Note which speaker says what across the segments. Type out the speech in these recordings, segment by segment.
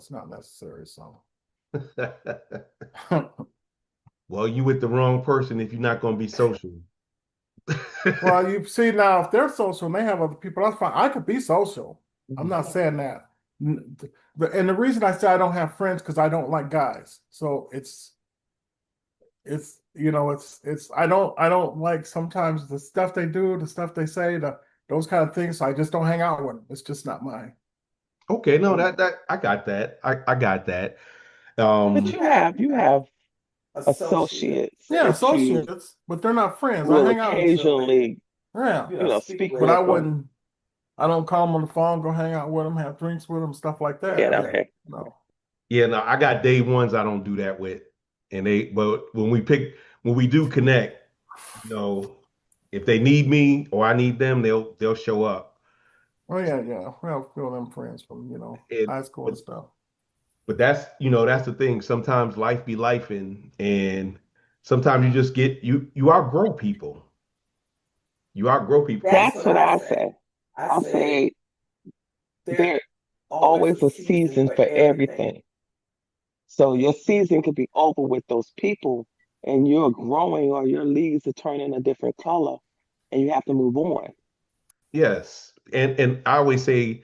Speaker 1: it's not necessary. So,
Speaker 2: Well, you with the wrong person if you're not going to be social.
Speaker 1: well, you see now, if they're social and they have other people, that's fine. I could be social. I'm not saying that. And the reason I say I don't have friends because I don't like guys. So it's I don't like sometimes the stuff they do, the stuff they say, those kind of things. So I just don't hang out with them. It's just not mine.
Speaker 2: Okay, no, that I got that. I got that.
Speaker 3: But
Speaker 2: Um,
Speaker 3: you have associates
Speaker 1: Yeah,
Speaker 3: that you
Speaker 1: associates, but they're not friends. I
Speaker 3: will
Speaker 1: hang out with them.
Speaker 3: occasionally,
Speaker 1: Yeah,
Speaker 3: speak
Speaker 1: but I
Speaker 3: with them.
Speaker 1: wouldn't. I don't call them on the phone, go hang out with them, have drinks with them, stuff like
Speaker 3: Yeah,
Speaker 1: that.
Speaker 3: no,
Speaker 1: Yeah,
Speaker 3: heck,
Speaker 1: no.
Speaker 2: yeah, no, I got day ones I don't do that with. But when we do connect, you know, if they need me or I need them, they'll show up.
Speaker 1: Oh yeah, yeah. Well, feel them friends from
Speaker 2: And
Speaker 1: high school
Speaker 2: but
Speaker 1: and stuff.
Speaker 2: but that's the thing. Sometimes life be life and sometimes you just you outgrow people. You outgrow people.
Speaker 3: that's what I say. I say there's always a season for everything. So your season could be over with those people and you're growing or your leaves are turning a different color and you have to move on.
Speaker 2: Yes. And I always say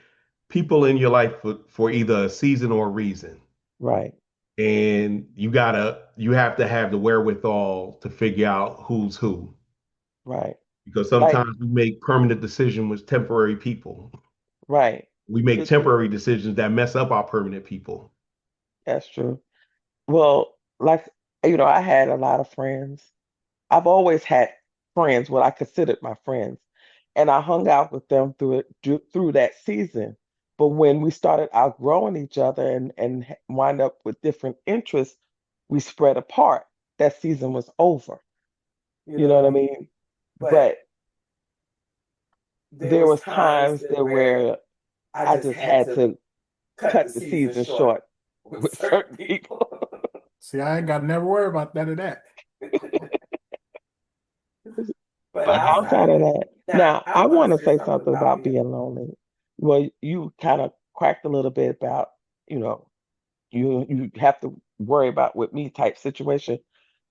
Speaker 2: people in your life for either a season or a reason.
Speaker 3: Right,
Speaker 2: And you have to have the wherewithal to figure out who's who.
Speaker 3: right.
Speaker 2: Because
Speaker 3: Like,
Speaker 2: sometimes we make permanent decisions with temporary people.
Speaker 3: right.
Speaker 2: We make
Speaker 3: It-
Speaker 2: temporary decisions that mess up our permanent people.
Speaker 3: That's true. Well, like, I had a lot of friends. I've always had friends, what I considered my friends, and I hung out with them through that season. But when we started outgrowing each other and wind up with different interests, we spread apart. That season was over. You know what I mean? But there was times there where I just had to cut the season short with certain people.
Speaker 1: See, I ain't got to never worry about that or that.
Speaker 3: But outside of that, now I want to say something about being lonely. Well, you kind of cracked a little bit about, you know, you have to worry about with me type situation.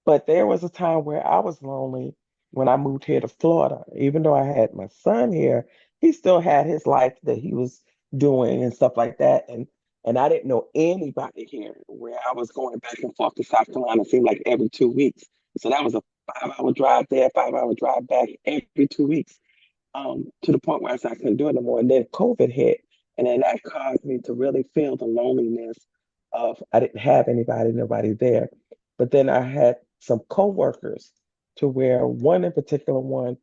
Speaker 3: But there was a time where I was lonely when I moved here to Florida. Even though I had my son here, he still had his life that he was doing and stuff like that. And I didn't know anybody here where I was going back and forth to South Carolina, seemed like every 2 weeks. So that was a 5 hour drive there, 5 hour drive back every 2 weeks, to the point where I said I couldn't do it anymore. And then COVID hit. And then that caused me to really feel the loneliness of I didn't have anybody, nobody there. But then I had some coworkers to where one in particular one,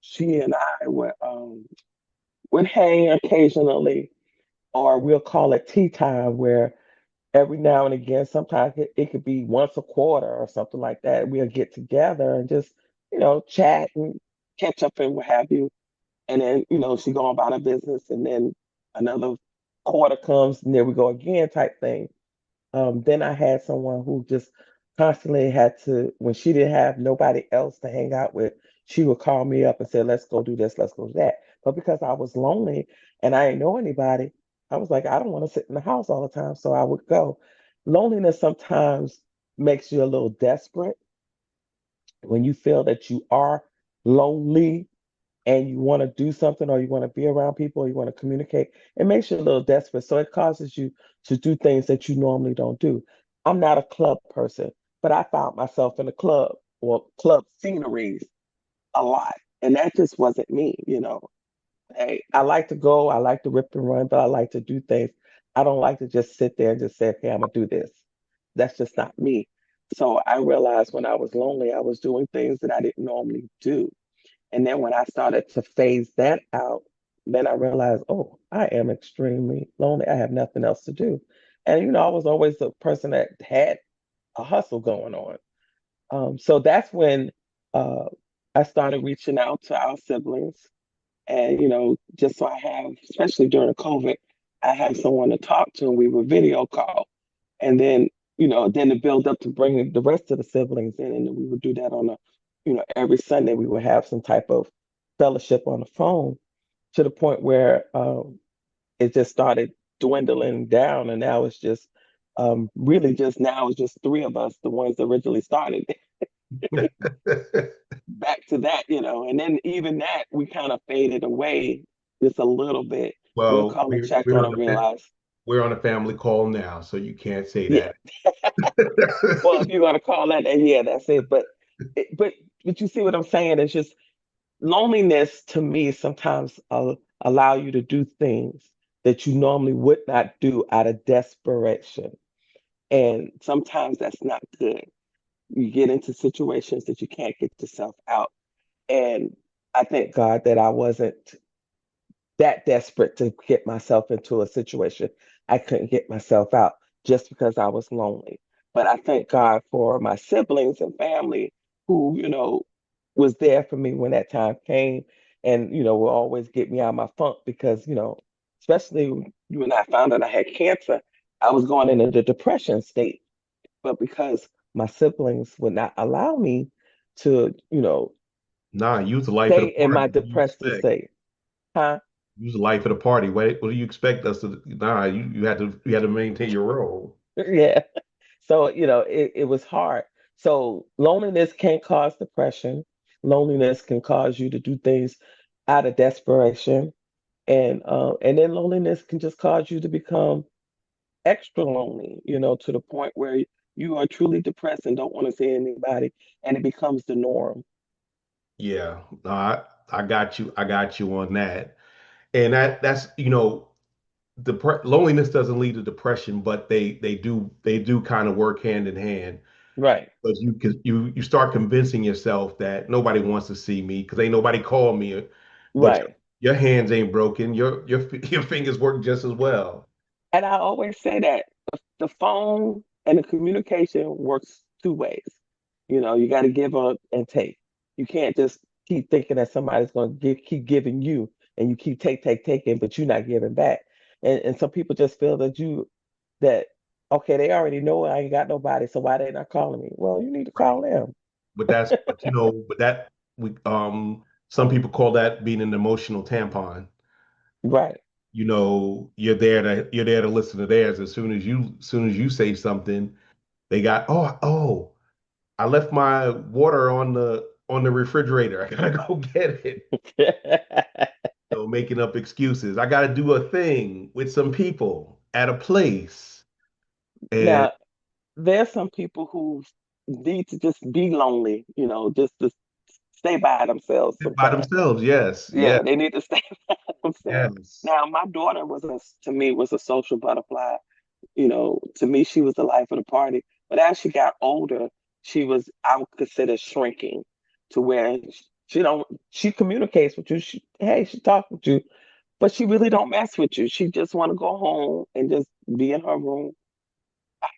Speaker 3: she and I would hang occasionally, or we'll call it tea time, where every now and again, sometimes it could be once a quarter or something like that. We'll get together and just, chat and catch up and what have you. And then, she go about her business and then another quarter comes and there we go again type thing. Then I had someone who just constantly had to, when she didn't have nobody else to hang out with, she would call me up and say, let's go do this, let's go do that. But because I was lonely and I didn't know anybody, I was like, I don't want to sit in the house all the time. So I would go. Loneliness sometimes makes you a little desperate when you feel that you are lonely and you want to do something or you want to be around people or you want to communicate, it makes you a little desperate. So it causes you to do things that you normally don't do. I'm not a club person, but I found myself in a club or club sceneries a lot. And that just wasn't me. Hey, I like to go, I like to rip and run, but I like to do things. I don't like to just sit there and just say, okay, I'm gonna do this. That's just not me. So I realized when I was lonely, I was doing things that I didn't normally do. And then when I started to phase that out, then I realized, oh, I am extremely lonely. I have nothing else to do. And, I was always the person that had a hustle going on. So that's when uh, I started reaching out to our siblings. And, just so I have, especially during COVID, I have someone to talk to and we would video call. And then, then to build up to bring the rest of the siblings in. And we would do that every Sunday we would have some type of fellowship on the phone to the point where it just started dwindling down. And now it's just Really just now it's just three of us, the ones that originally started. Back to that, and then even that we kind of faded away just a little bit. We'll
Speaker 2: Well,
Speaker 3: call and check on and realize,
Speaker 2: we're on a family call now, so you can't say
Speaker 3: yeah.
Speaker 2: that.
Speaker 3: Well, if you're gonna call that, then yeah, that's it. But you see what I'm saying? It's just loneliness to me sometimes allow you to do things that you normally would not do out of desperation, and sometimes that's not good. You get into situations that you can't get yourself out. And I thank God that I wasn't that desperate to get myself into a situation I couldn't get myself out just because I was lonely. But I thank God for my siblings and family who, was there for me when that time came and, will always get me out of my funk because, especially when I found out I had cancer, I was going into the depression state. But because my siblings would not allow me to,
Speaker 2: Nah, use the life of
Speaker 3: stay
Speaker 2: the
Speaker 3: in
Speaker 2: party.
Speaker 3: my
Speaker 2: What do you
Speaker 3: depressed
Speaker 2: expect?
Speaker 3: state. Huh?
Speaker 2: Use the life of the party. What do you expect us to? Nah, you had to maintain your role.
Speaker 3: Yeah. So, it was hard. So loneliness can cause depression. Loneliness can cause you to do things out of desperation. And then loneliness can just cause you to become extra lonely, to the point where you are truly depressed and don't want to see anybody, and it becomes the norm.
Speaker 2: Yeah, no, I got you. I got you on that. And that's loneliness doesn't lead to depression, but they do kind of work hand in hand.
Speaker 3: Right.
Speaker 2: Because you start convincing yourself that nobody wants to see me because ain't nobody called me, but
Speaker 3: Right.
Speaker 2: your hands ain't broken. Your fingers work just as well.
Speaker 3: And I always say that the phone and the communication works two ways. You got to give up and take. You can't just keep thinking that somebody's going to keep giving you and you keep taking, but you're not giving back. And some people just feel that, okay, they already know I ain't got nobody, so why they not calling me? Well, you need to
Speaker 2: Right.
Speaker 3: call them.
Speaker 2: But that we some people call that being an emotional tampon.
Speaker 3: Right.
Speaker 2: You're there to listen to theirs. As soon as you say something, they got, oh, I left my water on the refrigerator. I gotta go get it. Making up excuses. I gotta do a thing with some people at a place and
Speaker 3: Now, there's some people who need to just be lonely, just to stay by themselves
Speaker 2: by
Speaker 3: sometimes.
Speaker 2: themselves. Yes, yes,
Speaker 3: Yeah, they need to stay by themselves.
Speaker 2: yes.
Speaker 3: Now, my daughter to me, was a social butterfly. To me, she was the life of the party. But as she got older, I would consider shrinking to where she communicates with you. She talks with you, but she really don't mess with you. She just want to go home and just be in her room.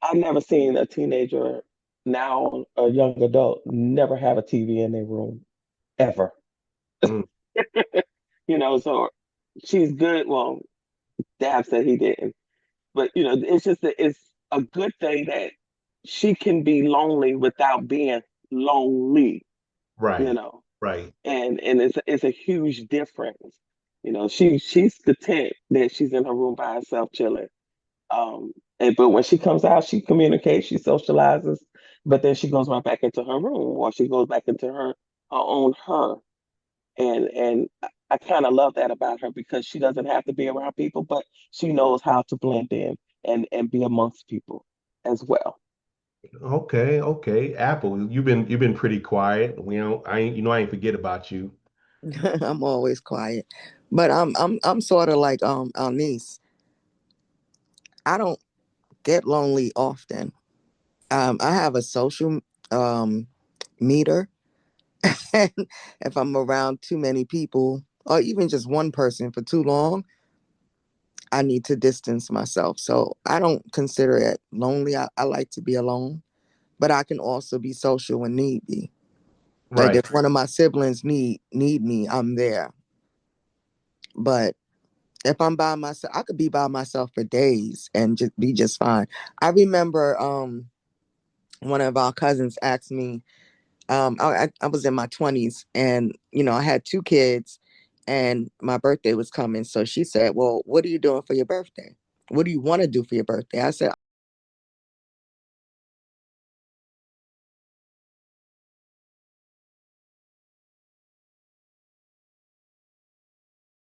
Speaker 3: I've never seen a teenager now, a young adult, never have a TV in their room ever.
Speaker 2: Mm,
Speaker 3: So she's good. Well, Dad said he didn't, but it's just that it's a good thing that she can be lonely without being lonely. You
Speaker 2: right,
Speaker 3: know,
Speaker 2: right.
Speaker 3: and it's a huge difference. She's content that she's in her room by herself chilling. But when she comes out, she communicates, she socializes, but then she goes right back into her room or she goes back into her own her. And I kind of love that about her because she doesn't have to be around people, but she knows how to blend in and be amongst people as well.
Speaker 2: Okay, okay. Apple, you've been pretty quiet. I ain't forget about you.
Speaker 4: I'm always quiet, but I'm sort of like our niece. I don't get lonely often. I have a social um meter, and if I'm around too many people or even just one person for too long, I need to distance myself. So I don't consider it lonely. I like to be alone, but I can also be social when need be. Like
Speaker 2: Right.
Speaker 4: if one of my siblings need me, I'm there. But if I'm by myself, I could be by myself for days and just be just fine. I remember one of our cousins asked me, I was in my 20s and, I had two kids and my birthday was coming. So she said, well, what are you doing for your birthday? What do you want to do for your birthday? I said,